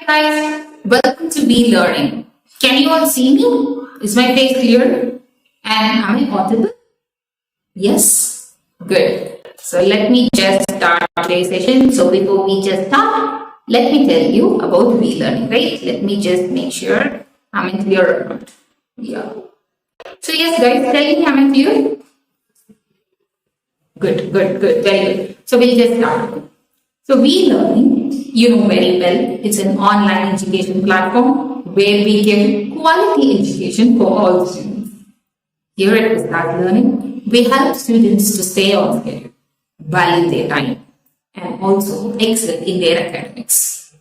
Guys, welcome to Be Learning. Can you all see me? Is my face clear? And am I audible? Yes? Good. So let me just start today's session. So before we just start, let me tell you about Be Learning, right? Let me just make sure I'm clear or not. Yeah. So yes, guys, tell me, am I clear? Good, very good. So we'll just start. So Be Learning, you know very well, it's an online education platform where we give quality education for all students. Here at Vistaslearning, we help students to stay on schedule, value their time, and also excel in their academics.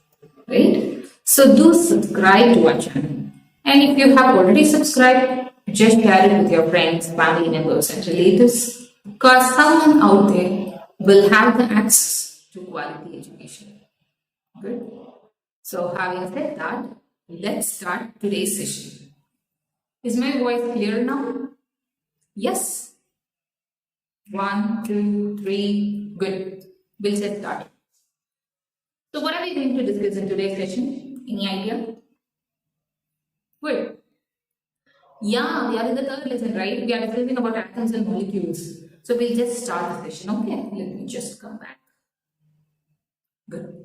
Right? So do subscribe to our channel. And if you have already subscribed, just share it with your friends, family members, and relatives, because someone out there will have the access to quality education. Good. So having said that, let's start today's session. Is my voice clear now? Yes. 1, 2, 3. Good. We'll just start. So what are we going to discuss in today's session? Any idea? Good. Yeah, we are in the third lesson, right? We are discussing about atoms and molecules. So we'll just start the session. Okay. Let me just come back. Good.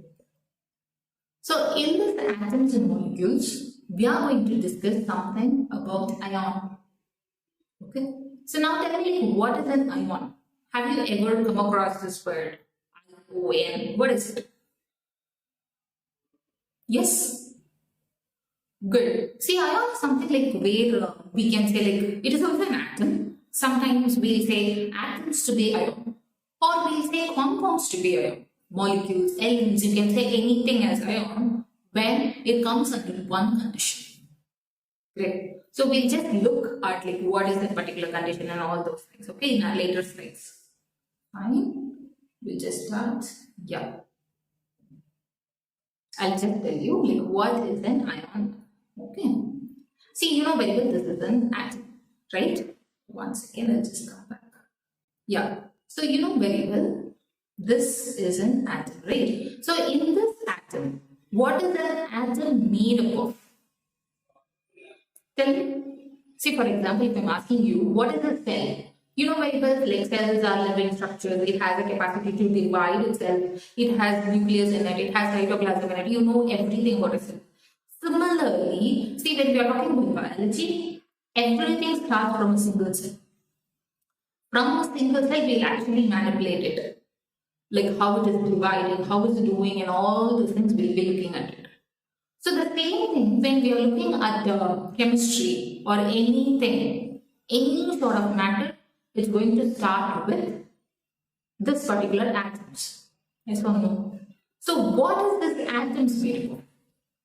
So in this atoms and molecules, we are going to discuss something about ion. Okay. So now tell me, what is an ion? Have you ever come across this word? ION. What is it? Yes. Good. See, ion is something like where we can say like it is also an atom. Sometimes we'll say atoms to be ion, or we'll say compounds to be ion. Molecules, elements, you can say anything as ion when it comes under one condition. Great. So we'll just look at like what is that particular condition and all those things, okay, in our later slides. Fine. We'll just start. Yeah. I'll just tell you like what is an ion. Okay. See, you know very well this is an atom, right? One second, I'll just come back. Yeah. So you know very well this is an atom, right? So in this atom, what is an atom made up of? Tell me. See, for example, if I'm asking you, what is a cell? You know very well, like cells are living structures. It has a capacity to divide itself. It has nucleus in it. It has cytoplasm in it. You know everything about a cell. Similarly, see, when we are talking about biology, everything starts from a single cell. From a single cell, we'll actually manipulate it. Like how it is dividing, how it's doing, and all those things we'll be looking at it. So the same thing when we are looking at chemistry or anything, any sort of matter, it's going to start with this particular atoms. Yes or no? So what is this atoms made of?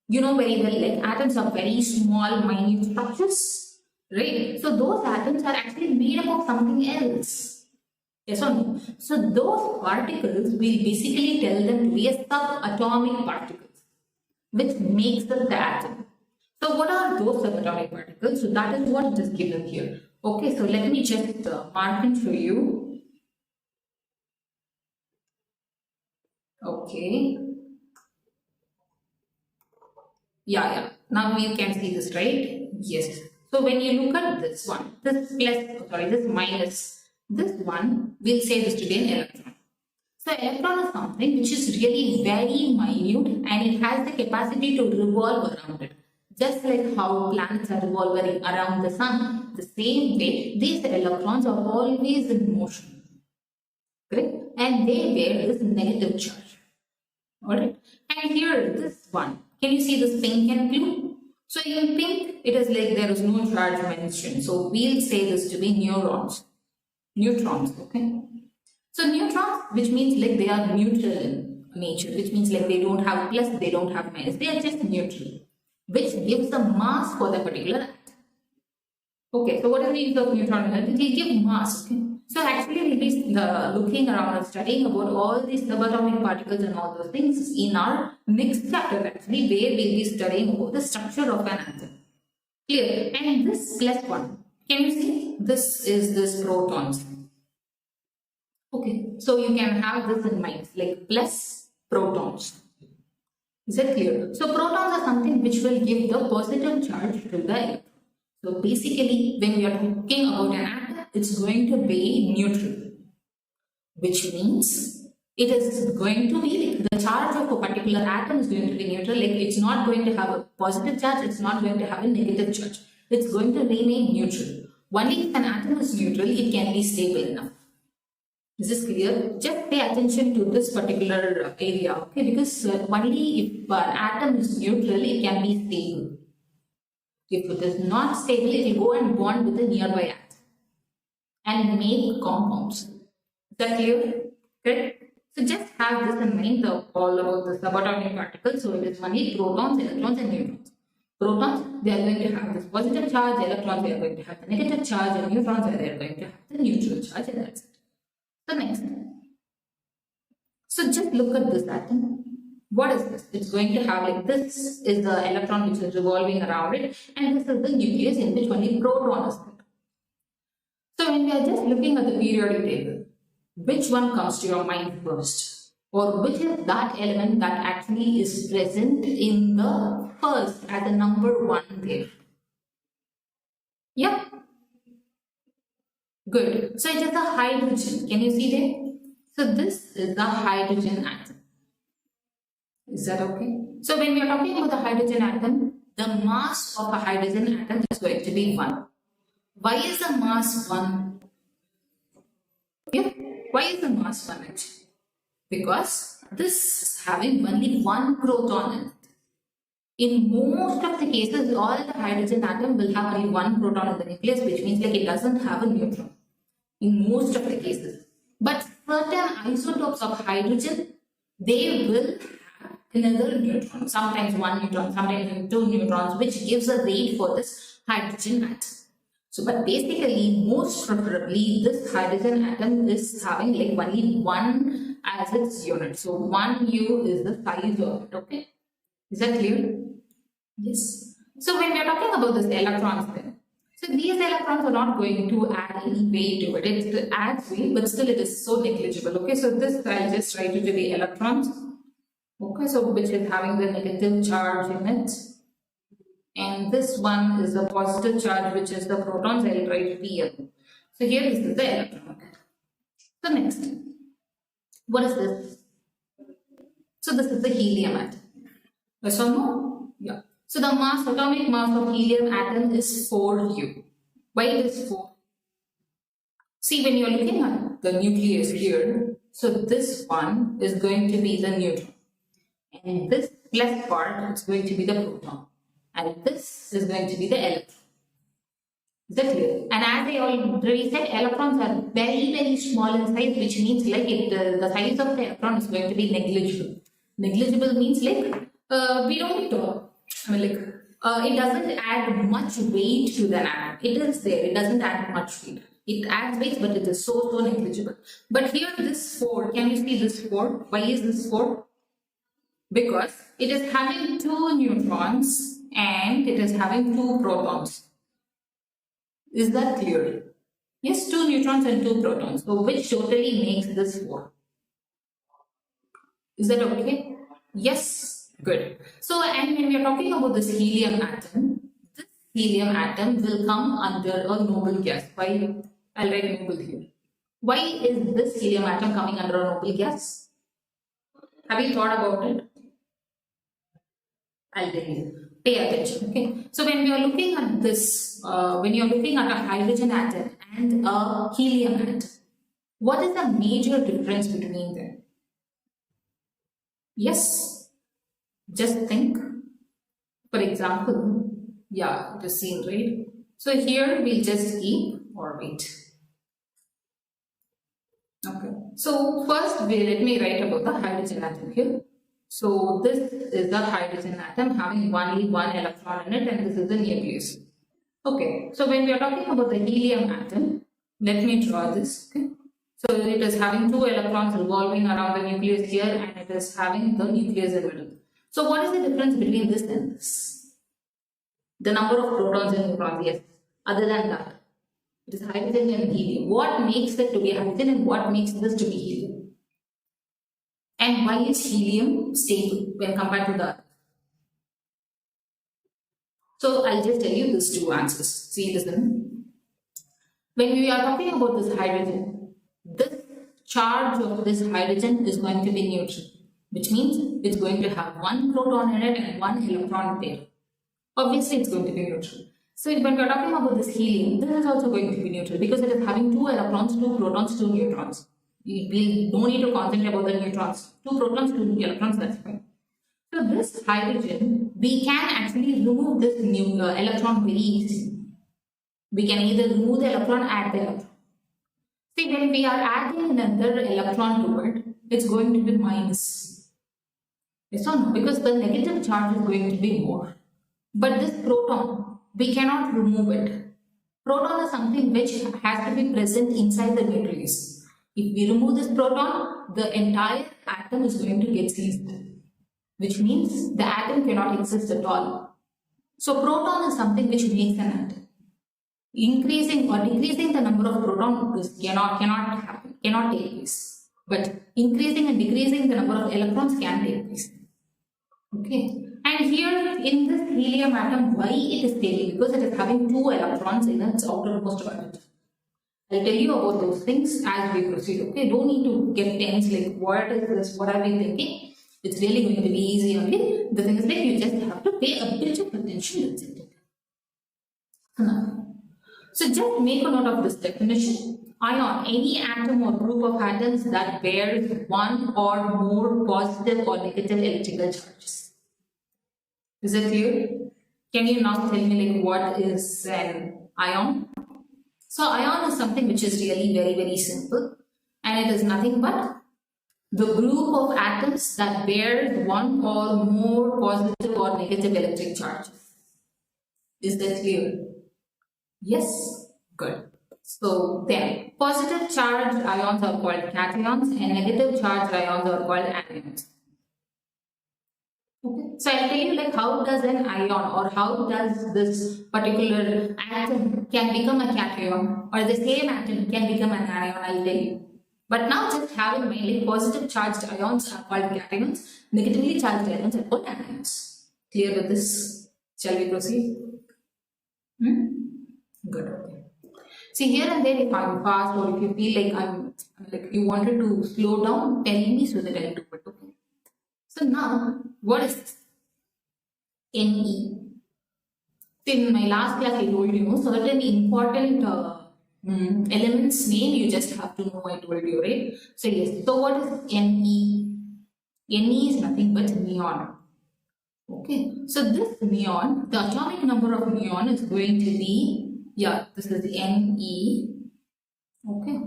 You know very well, like atoms are very small, minute structures, right? So those atoms are actually made up of something else. Yes or no? So those particles, we basically tell them to be a subatomic particles, which makes up the atom. So what are those subatomic particles? So that is what is given here. Okay, so let me just mark and show you. Okay. Yeah. Now you can see this, right? Yes. So when you look at this one, this minus, this one, we'll say this to be an electron. So electron is something which is really very minute and it has the capacity to revolve around it. Just like how planets are revolving around the sun, the same way these electrons are always in motion. Correct? And they bear this negative charge. Alright? And here, this one, can you see this pink and blue? So in pink, it is like there is no charge mentioned. So we'll say this to be neutrons, okay? So neutrons, which means like they are neutral in nature, which means like they don't have plus, they don't have minus, they are just neutral, which gives the mass for the particular atom. Okay, so what is the use of neutron energy? They give mass, okay? So actually we'll be looking around and studying about all these subatomic particles and all those things in our next chapter actually, where we'll be studying about the structure of an atom. Clear? And this plus one, can you see? This is this protons. Okay, so you can have this in mind, like plus protons. Is that clear? So protons are something which will give the positive charge to the electron. So basically, when we are talking about an atom, it's going to be neutral, which means it is going to be the charge of a particular atom is going to be neutral. Like it's not going to have a positive charge, it's not going to have a negative charge. It's going to remain neutral. Only if an atom is neutral, it can be stable enough. Is this clear? Just pay attention to this particular area, okay? Because only if an atom is neutral, it can be stable. If it is not stable, it will go and bond with the nearby atom and make compounds. Is that clear? Correct? So just have this in mind, all about the subatomic particles. So it is only protons, electrons and neutrons. Protons, they are going to have this positive charge. Electrons, they are going to have the negative charge. And neutrons, they are going to have the neutral charge. And that's it. So next. So just look at this atom. What is this? It's going to have like this is the electron which is revolving around it. And this is the nucleus in which only proton is there. So when we are just looking at the periodic table, which one comes to your mind first? Or which is that element that actually is present in the first as a number 1 there? Yeah. Good. So it is a hydrogen. Can you see there? So this is the hydrogen atom. Is that okay? So when we are talking about the hydrogen atom, the mass of a hydrogen atom is going to be 1. Why is the mass 1? Yeah. Why is the mass 1 actually? Because this is having only 1 proton in it. In most of the cases, all the hydrogen atom will have only 1 proton in the nucleus, which means like it doesn't have a neutron. In most of the cases. But certain isotopes of hydrogen, they will have another neutron. Sometimes 1 neutron, sometimes 2 neutrons, which gives a weight for this hydrogen atom. So, but basically, most preferably, this hydrogen atom is having like only 1 as its unit. So, 1 U is the size of it, okay? Is that clear? Yes. So, when we are talking about this electrons then, so these electrons are not going to add any weight to it. It adds weight, but still it is so negligible, okay? So, this I'll just write it to the electrons, okay? So, which is having the negative charge in it. And this one is the positive charge, which is the protons. I will write PL. So here is the electron. So next, what is this? So this is the helium atom. Yes or no? Yeah. So the mass, atomic mass of helium atom is 4U. Why it is 4? See, when you are looking at the nucleus here, so this one is going to be the neutron. And this plus part is going to be the proton. And this is going to be the electron. Is that clear? And as I already said, electrons are very, very small in size, which means like the size of the electron is going to be negligible. Negligible means like we don't need to. I mean like it doesn't add much weight to the atom. It is there. It doesn't add much weight. It adds weight, but it is so negligible. But here this 4, can you see this 4? Why is this 4? Because it is having 2 neutrons and it is having 2 protons. Is that clear? Yes, 2 neutrons and 2 protons. So which totally makes this 4. Is that okay? Yes. Good. So and when we are talking about this helium atom will come under a noble gas. Why? I'll write noble here. Why is this helium atom coming under a noble gas? Have you thought about it? I'll tell you. Pay attention, okay? So when we are looking at this, when you are looking at a hydrogen atom and a helium atom, what is the major difference between them? Yes, just think. For example, yeah, it is seen, right? So here we'll just keep orbit. Okay. So first, let me write about the hydrogen atom here. So this is the hydrogen atom having only 1 electron in it, and this is the nucleus. Okay, so when we are talking about the helium atom, let me draw this. Okay, so it is having 2 electrons revolving around the nucleus here, and it is having the nucleus in the middle. So what is the difference between this and this? The number of protons and neutrons, yes. Other than that, it is hydrogen and helium. What makes it to be hydrogen and what makes this to be helium? And why is helium stable when compared to the other? So I'll just tell you these two answers. See, listen. When we are talking about this hydrogen, this charge of this hydrogen is going to be neutral, which means it's going to have one proton in it and one electron there. Obviously, it's going to be neutral. So when we are talking about this helium, this is also going to be neutral because it is having two electrons, two protons, two neutrons. We don't need to concentrate about the neutrons. Two protons, two electrons, that's fine. So this hydrogen, we can actually remove this new electron very easily. We can either remove the electron, add the electron. See, when we are adding another electron to it, it's going to be minus. Yes or no? Because the negative charge is going to be more. But this proton, we cannot remove it. Proton is something which has to be present inside the nucleus. If we remove this proton, the entire atom is going to get seized, which means the atom cannot exist at all. So proton is something which makes an atom. Increasing or decreasing the number of protons cannot happen, cannot take place. But increasing and decreasing the number of electrons can take place. Okay. And here in this helium atom, why it is stable? Because it is having two electrons in its outermost orbit. I'll tell you about those things as we proceed. Okay, don't need to get tense like what is this, what are we thinking? It's really going to be easy only. The thing is like you just have to pay a bit of attention to it. So just make a note of this definition. Ion, any atom or group of atoms that bears one or more positive or negative electrical charges. Is it clear? Can you now tell me like what is an ion? So ion is something which is really very simple, and it is nothing but the group of atoms that bear one or more positive or negative electric charges. Is that clear? Yes? Good. So then, positive charged ions are called cations and negative charged ions are called anions. Okay. So I'll tell you like how does an ion or how does this particular atom can become a cation or the same atom can become an anion, I'll tell you. But now just have in mind like positive charged ions are called cations, negatively charged ions are called anions. Clear with this? Shall we proceed? Good. Okay. See, here and there if I'm fast or if you feel like I'm like you wanted to slow down, tell me so that I'll do it. Okay. So now, what is this? Ne. In my last class, I told you certain important elements name you just have to know. I told you, right? So yes. So what is Ne? Ne is nothing but neon. Okay. So this neon, the atomic number of neon is going to be this is Ne. Okay.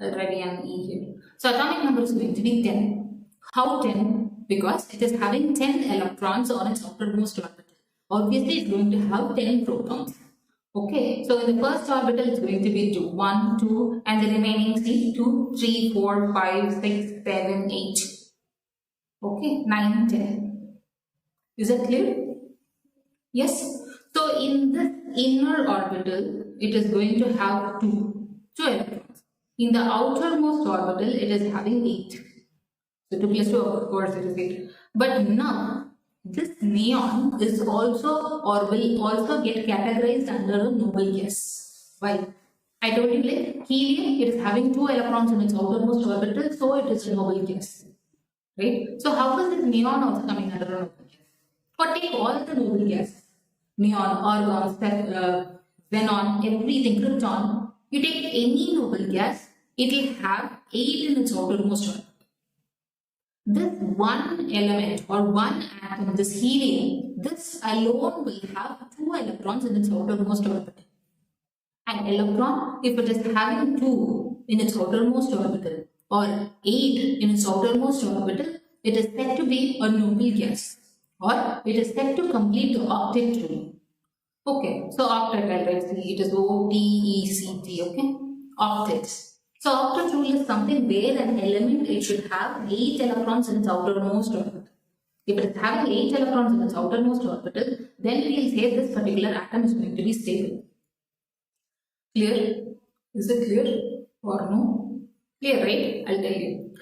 Already Ne here. So atomic number is going to be 10. How 10? Because it is having 10 electrons on its outermost orbital. Obviously, it's going to have 10 protons. Okay, so in the first orbital, it's going to be 1, 2, and the remaining 2, 3, 4, 5, 6, 7, 8. Okay, 9, 10. Is that clear? Yes. So in this inner orbital, it is going to have 2 electrons. In the outermost orbital, it is having 8. So 2 plus 2, of course, it is 8. But now, this neon is also or will also get categorized under a noble gas. Why? I told you like helium, it is having 2 electrons in its outermost orbital, so it is a noble gas. Right? So how is this neon also coming under a noble gas? Or take all the noble gases. Neon, argon, xenon, everything, krypton. You take any noble gas, it will have 8 in its outermost orbital. This one element or one atom, this helium, this alone will have 2 electrons in its outermost orbital. An electron, if it is having 2 in its outermost orbital or 8 in its outermost orbital, it is said to be a noble gas or it is said to complete the octet rule. Okay, so octet, I'll write it is O-T-E-C-T, okay? Octet. So octet rule is something where an element it should have 8 electrons in its outermost orbital. If it is having 8 electrons in its outermost orbital, then we will say this particular atom is going to be stable. Clear? Is it clear or no? Clear, right? I'll tell you.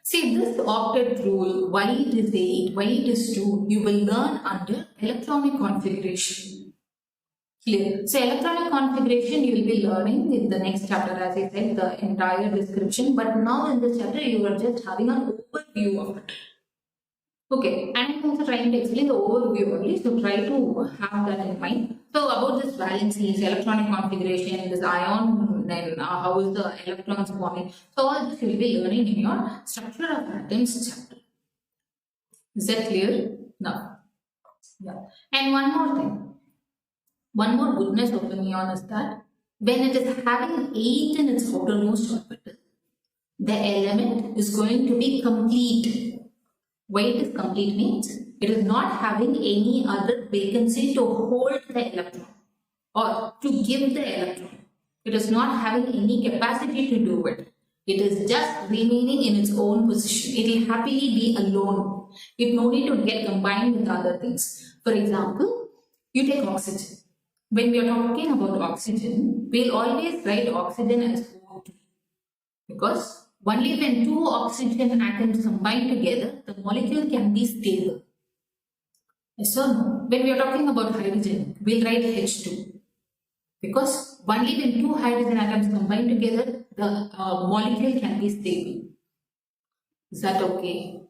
See, this octet rule, why it is 8, why it is 2, you will learn under electronic configuration. Clear? So, electronic configuration you will be learning in the next chapter, as I said, the entire description. But now in this chapter, you are just having an overview of it. Okay, and I'm also trying to explain the overview only, so try to have that in mind. So about this valencies, electronic configuration, this ion, then how is the electrons forming. So all this you will be learning in your structure of atoms chapter. Is that clear? Now, yeah. And one more thing, one more goodness of the neon is that when it is having 8 in its outermost orbital, the element is going to be complete. Why it is complete means it is not having any other vacancy to hold the electron or to give the electron. It is not having any capacity to do it. It is just remaining in its own position. It will happily be alone. It no need to get combined with other things. For example, you take oxygen. When we are talking about oxygen, we will always write oxygen as O2 because only when 2 oxygen atoms combine together, the molecule can be stable. Yes or no? When we are talking about hydrogen, we will write H2. Because only when 2 hydrogen atoms combine together, the molecule can be stable. Is that okay?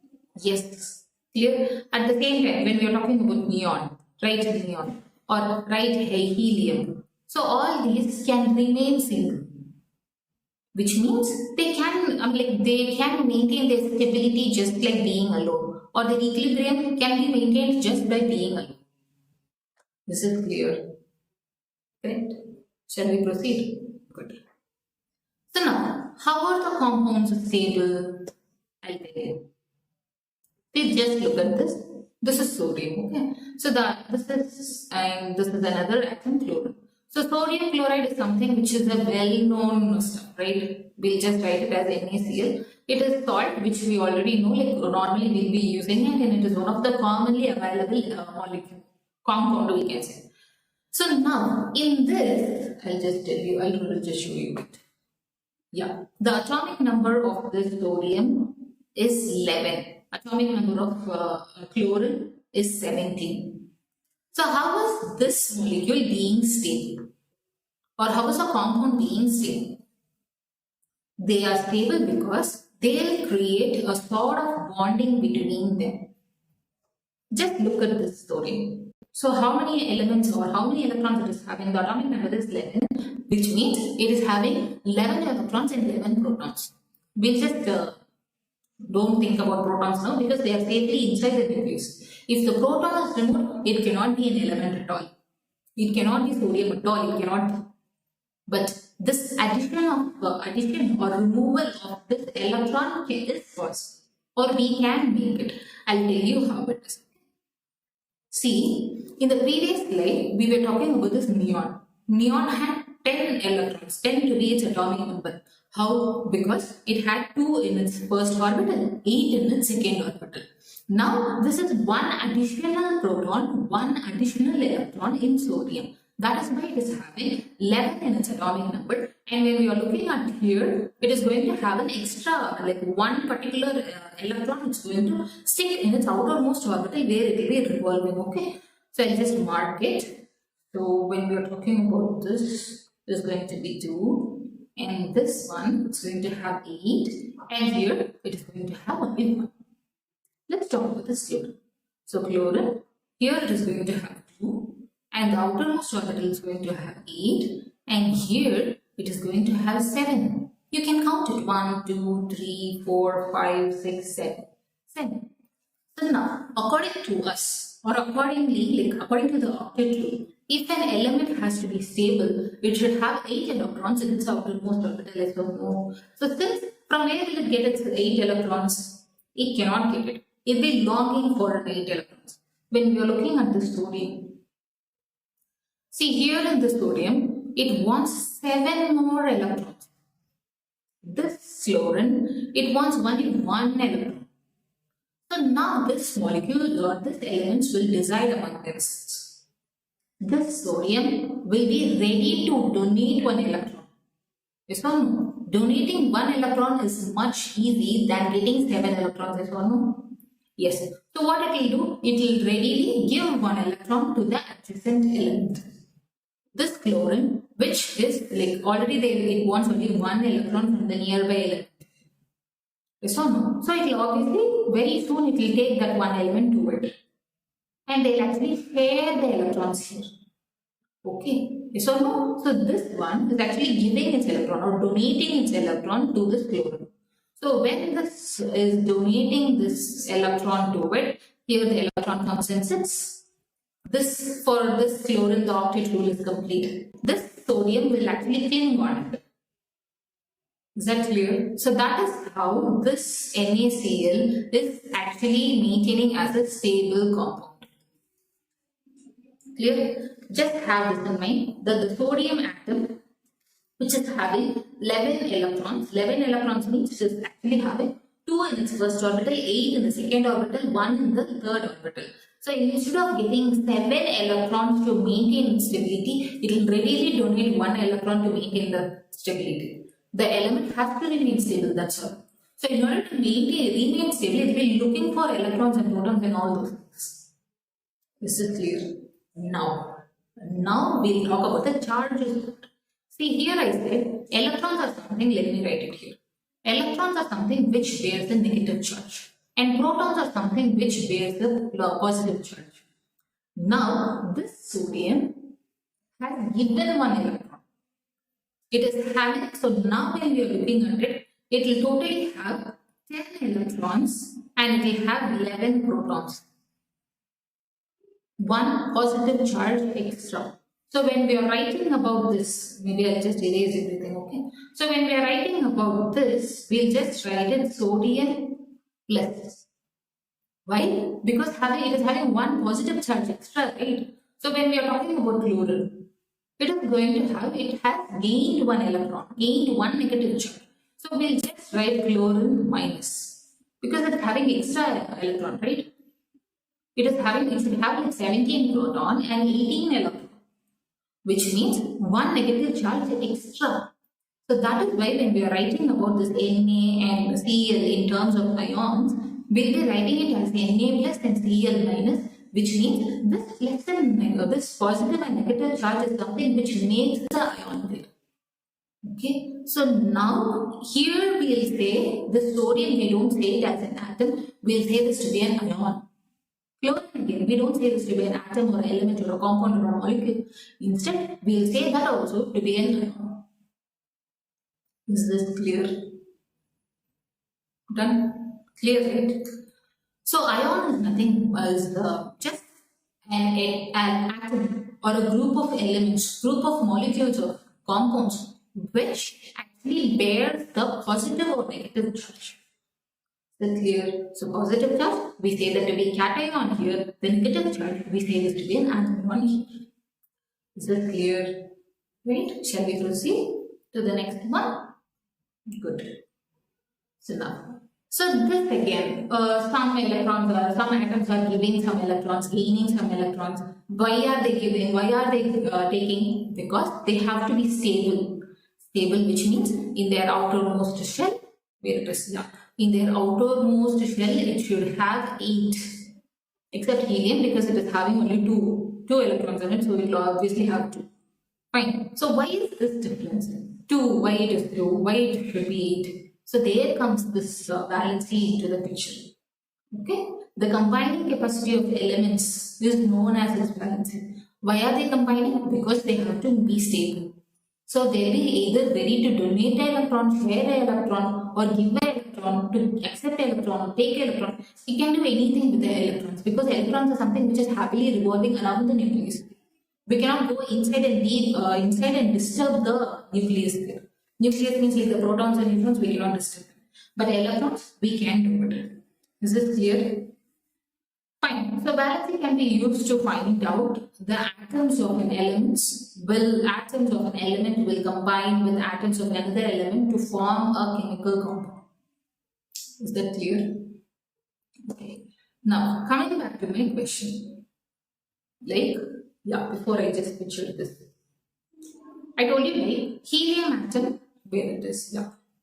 Yes. Clear? At the same time, when we are talking about neon, write neon or write helium. So all these can remain single. Which means they can maintain their stability just like being alone, or the equilibrium can be maintained just by being alone. Is it clear? Correct? Shall we proceed? Good. So now, how are the compounds stable? I'll tell you. Please just look at this. This is sodium. Okay. So this is another atom, chlorine. So sodium chloride is something which is a well-known stuff, right? We'll just write it as NaCl. It is salt which we already know, like normally we'll be using it, and it is one of the commonly available compound we can say. So now in this, I'll just show you it. Yeah, the atomic number of this sodium is 11. Atomic number of chlorine is 17. So how is this molecule being stable? Or how is a compound being stable? They are stable because they will create a sort of bonding between them. Just look at this story. So how many elements or how many electrons it is having? The atomic number is 11, which means it is having 11 electrons and 11 protons. We'll just don't think about protons now because they are safely inside the nucleus. If the proton is removed, it cannot be an element at all. It cannot be sodium at all. It cannot be. But this addition or removal of this electron is possible, or we can make it. I'll tell you how it is. See, in the previous slide, we were talking about this neon. Neon had 10 electrons, 10 to be its atomic number. How? Because it had 2 in its first orbital, 8 in its second orbital. Now, this is one additional proton, one additional electron in sodium. That is why it is having 11 in its atomic number. And when we are looking at here, it is going to have an extra, like one particular electron which is going to stick in its outermost orbital where it will be revolving. Okay. So, I'll just mark it. So, when we are talking about this, it is going to be 2. And this one, it's going to have 8. And here, it is going to have only 1. Let's talk about this chlorine. So, chlorine, here it is going to have 2. And the outermost orbital is going to have 8. And here, it is going to have 7. You can count it. 1, 2, 3, 4, 5, 6, 7. 7. So, now, according to us, or accordingly, according to the octet rule, if an element has to be stable, it should have 8 electrons in its outermost orbital. Yes or no? So, since from where will it get its 8 electrons? It cannot get it. It will be longing for an 8 electrons. When we are looking at the sodium, see here in the sodium, it wants 7 more electrons. This chlorine, it wants only 1 electron. So now this molecule or this elements will decide among themselves. This sodium will be ready to donate 1 electron. Yes or no? donating 1 electron is much easy than getting 7 electrons, yes or no? Yes. So what it will do? It will readily give 1 electron to the adjacent element. This chlorine, which is like already it wants only 1 electron from the nearby element. Yes or no? So it will obviously, very soon it will take that 1 element to it. And they will actually share the electrons here. Okay. Yes or no? So this one is actually giving its electron or donating its electron to this chlorine. So when this is donating this electron to it, here the electron comes and sits. This, for this chlorine, the octet rule is complete. This sodium will actually cling on it. Is that clear? So that is how this NaCl is actually maintaining as a stable compound. Clear? Just have this in mind that the sodium atom, which is having 11 electrons. 11 electrons means it is actually having 2 in its first orbital, 8 in the second orbital, 1 in the third orbital. So instead of getting 7 electrons to maintain stability, it will readily donate 1 electron to maintain the stability. The element has to remain stable, that's all. So in order to remain stable, it will be looking for electrons and protons and all those things. This is clear. Now we'll talk about the charges. See, here I said electrons are something, let me write it here. Electrons are something which bears a negative charge and protons are something which bears a positive charge. Now, this sodium has given 1 electron. It is having, so now when we are looking at it, it will totally have 10 electrons and it will have 11 protons. 1 positive charge extra. So when we are writing about this, maybe I'll just erase everything, okay? So when we are writing about this, we'll just write it sodium plus. Why? Because it is having 1 positive charge extra, right? So when we are talking about chlorine, it is going to have, it has gained 1 electron, gained 1 negative charge. So we'll just write chlorine minus. Because it's having extra electron, right? It should have like 17 proton and 18 electron, which means 1 negative charge extra. So that is why when we are writing about this Na and Cl in terms of ions, we'll be writing it as Na plus and Cl minus, which means this less than this positive and negative charge is something which makes the ion there. Okay, so now here we'll say the sodium, we don't say it as an atom, we'll say this to be an ion. Chlorine again, we don't say this to be an atom or an element or a compound or a molecule. Instead, we'll say that also to be an ion. Is this clear? Done? Clear, right? So ion is nothing as just an atom or a group of elements, group of molecules or compounds which actually bears the positive or negative charge. Is clear? So positive charge, we say that to be cation here. The negative charge, we say this to be an anion here. Is that clear? Right? Shall we proceed to the next one? Good. So now, so this again, some atoms are giving some electrons, gaining some electrons. Why are they giving? Why are they taking? Because they have to be stable. Stable, which means in their outermost shell, where it is, yeah. In their outermost shell, it should have 8, except helium because it is having only 2 electrons in it, so it will obviously have 2. Fine. So why is this difference? 2, why it is 2, why it should be 8? So there comes this valency into the picture. Okay. The combining capacity of elements is known as its valency. Why are they combining? Because they have to be stable. So they will either ready to donate the electron, share the electron, or give the electron, to accept the electron, or take electron. You can do anything with the electrons because electrons are something which is happily revolving around the nucleus. We cannot go inside and leave inside and disturb the nucleus there. Nucleus means like the protons and neutrons, we cannot disturb them. But electrons, we can do it. Is this clear? Fine. So valency can be used to find out the atoms of an element will combine with atoms of another element to form a chemical compound. Is that clear? Okay. Now coming back to my question. Before I just pictured this. I told you helium atom, where it is.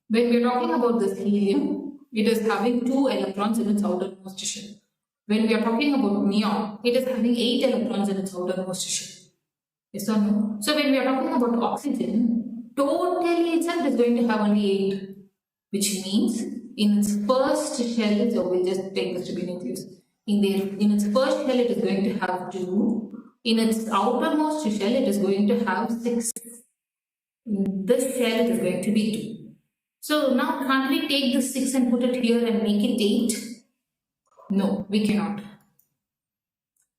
When we are talking about this helium, it is having 2 electrons in its outermost shell. When we are talking about neon, it is having 8 electrons in its outermost shell. Yes or no? So when we are talking about oxygen, totally itself is going to have only 8, which means in its first shell, so we'll just take this to be nucleus. In its first shell, it is going to have 2. In its outermost shell, it is going to have 6. In this shell, it is going to be 2. So now can't we take this 6 and put it here and make it 8? No, we cannot.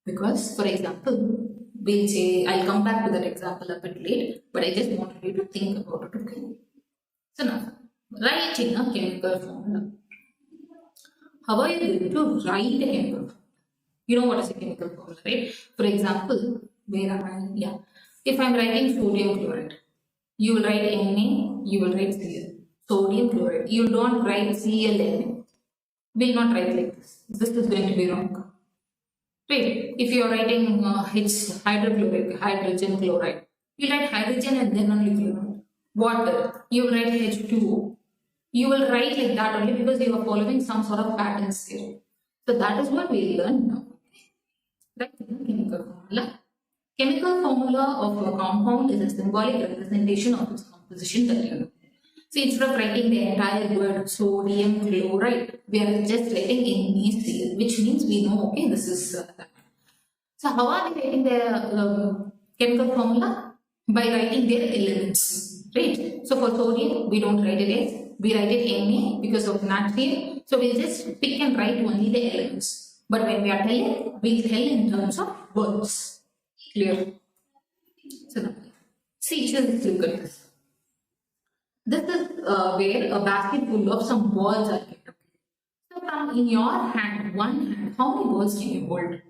Because, for example, we'll say, I'll come back to that example a bit late, but I just wanted you to think about it, okay? So now, writing a chemical formula. How are you going to write a chemical formula? You know what is a chemical formula, right? For example, where am I? Yeah. If I'm writing sodium chloride, you will write Na, you will write Cl. Sodium chloride. You don't write ClNa. Will not write like this. This is going to be wrong. Right? If you are writing hydrochloric, hydrogen chloride, you write hydrogen and then only chloride. Water, you will write H2O. You will write like that only because you are following some sort of patterns here. So that is what we learn now. Right? Chemical formula. Chemical formula of a compound is a symbolic representation of its composition that you know. So instead of writing the entire word sodium chloride, we are just writing NaCl, which means we know, okay, this is that. So how are we writing the chemical formula? By writing their elements, right? So for sodium, we don't write it as, we write it Na because of natrium. So we'll just pick and write only the elements. But when we are telling, we'll tell in terms of words. Clear? So now, see, let's look at this. This is where a basket full of some balls are kept. So from in your hand, one hand, how many balls can you hold?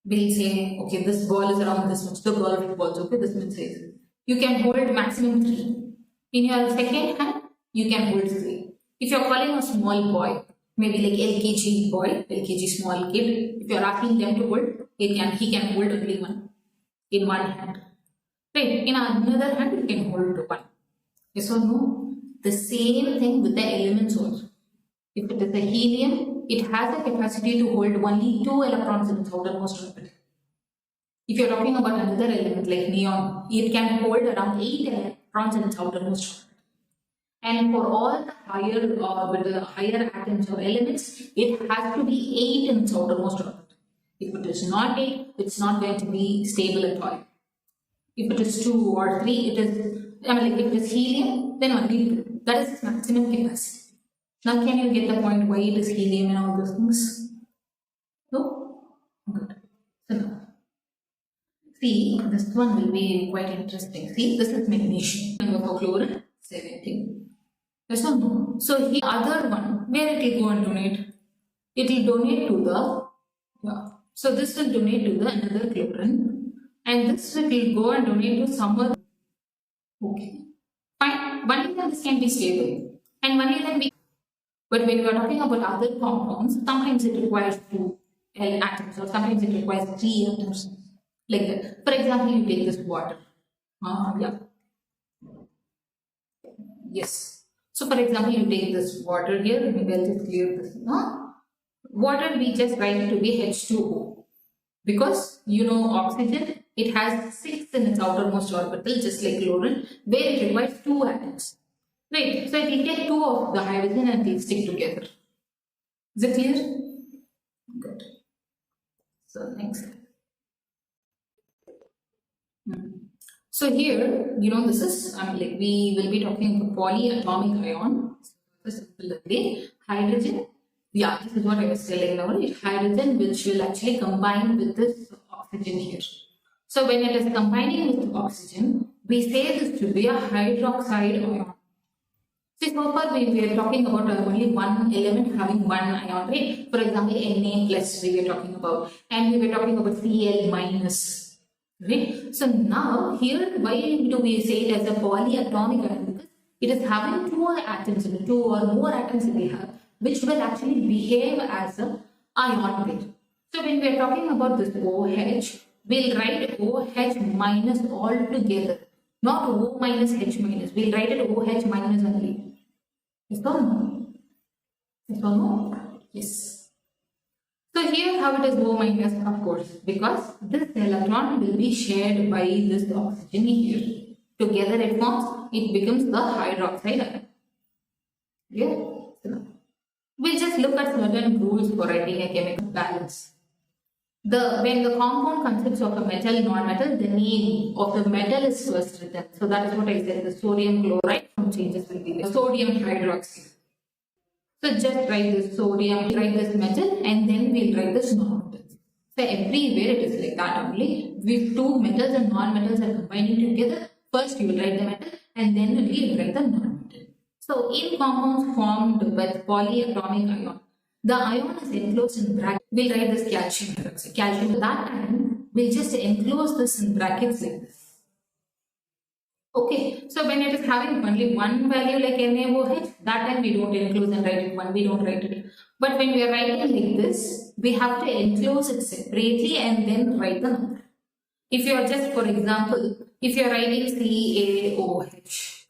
We'll say, okay, this ball is around this much, the ball of balls, okay, this much size. You can hold maximum 3. In your second hand, you can hold 3. If you're calling a small boy, maybe like LKG boy, LKG small kid, if you're asking them to hold, he can hold only 1 in one hand. Right? In another hand, you can hold 1. Yes or no? The same thing with the elements also. If it is a helium, it has a capacity to hold only 2 electrons in its outermost orbital. If you are talking about another element like neon, it can hold around 8 electrons in its outermost orbital. And for all the higher atoms or elements, it has to be 8 in its outermost orbital. If it is not 8, it's not going to be stable at all. If it is 2 or 3, it is, if it is helium, then only 2. That is its maximum capacity. Now, can you get the point why it is helium and all those things? No? Good. So now, see, this one will be quite interesting. See, this is magnesium. Number for chlorine, 17. Yes or no? So here, other one, where it will go and donate? It will donate to the, so this will donate to the another chlorine, and this will go and donate to some other. Okay. Fine. Only then this can be stable, and only then we. But when we are talking about other compounds, sometimes it requires 2 atoms, or sometimes it requires 3 atoms, like that. For example, you take this water. Yes. So, for example, you take this water here. Maybe I'll just clear this. Water, we just write it to be H2O. Because, you know, oxygen, it has 6 in its outermost orbital, just like chlorine, where it requires 2 atoms. Right, so it will take 2 of the hydrogen and it will stick together. Is it clear? Good. So, next. So here, you know, this is, we will be talking about polyatomic ion. This is hydrogen. Yeah, this is what I was telling now. Hydrogen, which will actually combine with this oxygen here. So when it is combining with oxygen, we say this to be a hydroxide ion. So far we are talking about only one element having one ion, right? For example, Na plus we were talking about, and we were talking about Cl minus, right? So now here, why do we say it as a polyatomic ion? Because it is having 2 atoms, 2 or more atoms we have, which will actually behave as a ion pair. So when we are talking about this OH, we'll write OH minus all together. Not O minus H minus. We'll write it OH minus only. Yes or no? Yes or no? Yes. So here how it is O minus, of course, because this electron will be shared by this oxygen here. Together it becomes the hydroxide ion. Yeah. So we'll just look at certain rules for writing a chemical balance. When the compound consists of a metal, non-metal, the name of the metal is first written. So that is what I said. The sodium chloride, some changes will be there. Sodium hydroxide. So just write this sodium, write this metal, and then we'll write this non-metal. So everywhere it is like that only. With two metals and non-metals are combining together, first you will write the metal and then only you will write the non-metal. So in compounds formed with polyatomic ion, the ion is enclosed in brackets. We'll write this calcium hydroxide. Calcium at that time, we'll just enclose this in brackets like this. Okay, so when it is having only one value like NaOH, that time we don't enclose and write it one, we don't write it. But when we are writing like this, we have to enclose it separately and then write the number. If you are just, for example, if you are writing CaOH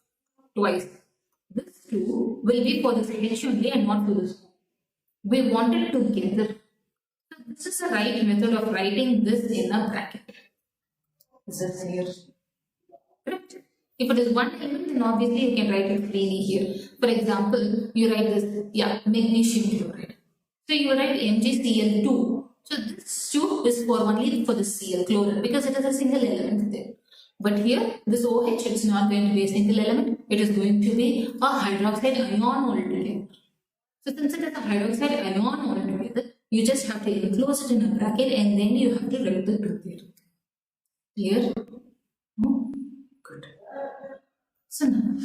twice, this 2 will be for this H only and not for this 2. We want it together. So this is the right method of writing this in a bracket. This is here. Correct? If it is one element, then obviously you can write it freely here. For example, you write this, magnesium chloride. So you write MgCl2. So this 2 is for only for the Cl chloride because it is a single element there. But here, this OH, it's not going to be a single element. It is going to be a hydroxide ion altogether. So since it is a hydroxide ion altogether, you just have to enclose it in a bracket and then you have to write the truth here. Clear? Good. So now,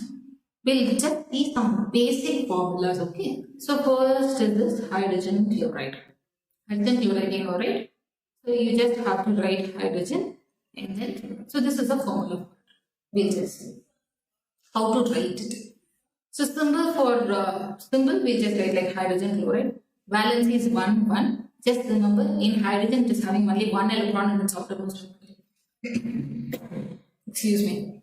we'll just see some basic formulas, okay? So first is this hydrogen chloride. Hydrogen chloride, you know, right? So you just have to write hydrogen and then, so this is a formula. We'll just see how to write it. So symbol for symbol, we'll just write like hydrogen chloride. Valence is 1, 1. Just remember, in hydrogen it is having only one electron in its outermost orbital. Excuse me.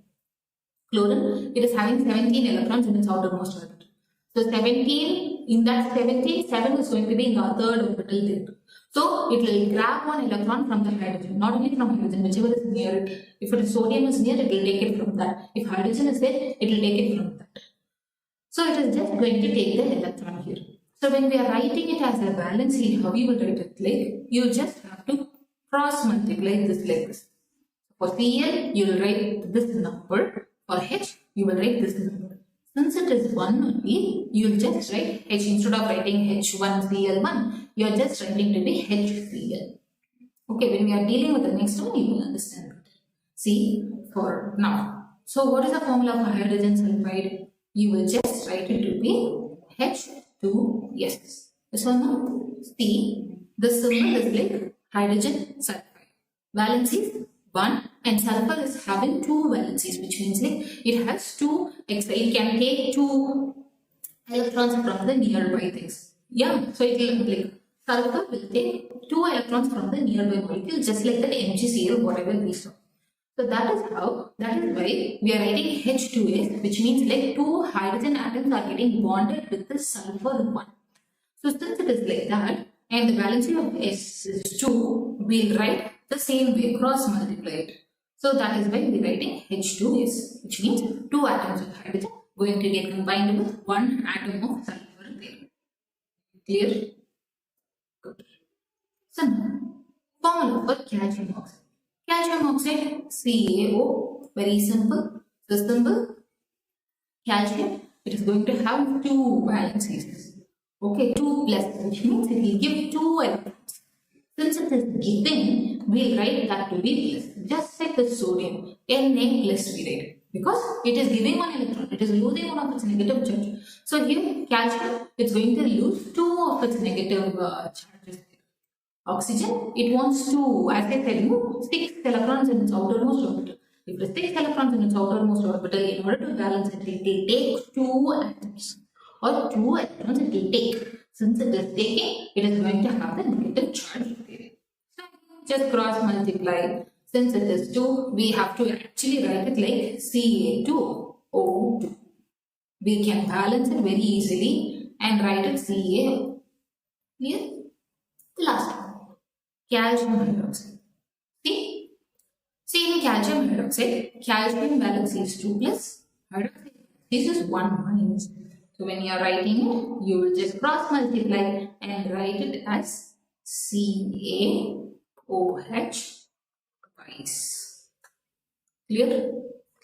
Chlorine, it is having 17 electrons in its outermost orbital. So 17, in that 17, 7 is going to be in the third orbital there. So it will grab one electron from the hydrogen, not only from hydrogen, whichever is near it. If it is sodium is near, it will take it from that. If hydrogen is there, it will take it from that. So it is just going to take the electron here. So when we are writing it as a valence here, how you will write it like, you just have to cross multiply this like this. For Cl, you will write this number. For H, you will write this number. Since it is 1 only, you will just write H instead of writing H1Cl1, you are just writing to be HCl. Okay, when we are dealing with the next one, you will understand it. See, for now. So what is the formula for hydrogen sulfide? You will just write it to be H2S. Yes or no? See, the symbol is like hydrogen sulfide. Valence is 1 and sulfur is having 2 valencies, which means like it has 2 extra. It can take 2 electrons from the nearby things. Yeah, so it will like sulfur will take 2 electrons from the nearby molecule, just like that MgCl, whatever we saw. So that is why we are writing H2S, which means like 2 hydrogen atoms are getting bonded with the sulfur 1. So since it is like that, and the valency of S is 2, we'll write the same way, cross multiply it. So that is why we are writing H2S, which means 2 atoms of hydrogen going to get combined with 1 atom of sulfur there. Clear? Good. So now, formula for calcium oxide. Calcium oxide, CaO, very simple. The symbol, calcium, it is going to have 2 valencies. Okay, 2 plus, which means it will give 2 electrons. Since it is giving, we'll write that to be plus. Just like the sodium, Na plus we write. Because it is giving 1 electron, it is losing one of its negative charge. So here, calcium, it's going to lose 2 of its negative charges. Oxygen, it wants to, as I said, 6 electrons in its outermost orbital. If it is 6 electrons in its outermost orbital, in order to balance it, it will take 2 atoms or 2 electrons it will take. Since it is taking, it is going to have the negative charge there. So just cross multiply. Since it is 2, we have to actually write it like Ca2O2. we can balance it very easily and write it CaO. Clear? The last one, calcium hydroxide. See in calcium hydroxide, calcium valence is 2 plus, hydroxide this is 1 minus. So when you are writing it, you will just cross multiply and write it as CaOH twice. Clear?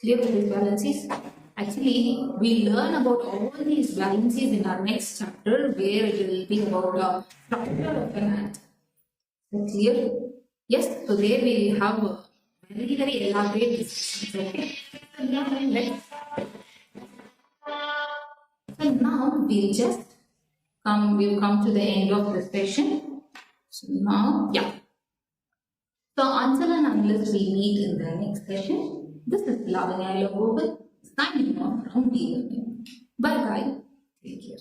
Clear with these valencies? Actually, we learn about all these valencies in our next chapter where it will be about the structure of an atom. So clear? Yes, so there we have a very elaborate discussions. Okay? So now we'll come to the end of the session. So now, yeah. So until and unless we meet in the next session, this is Lavanya Elangovan signing off from Helium Atom. Bye bye. Take care.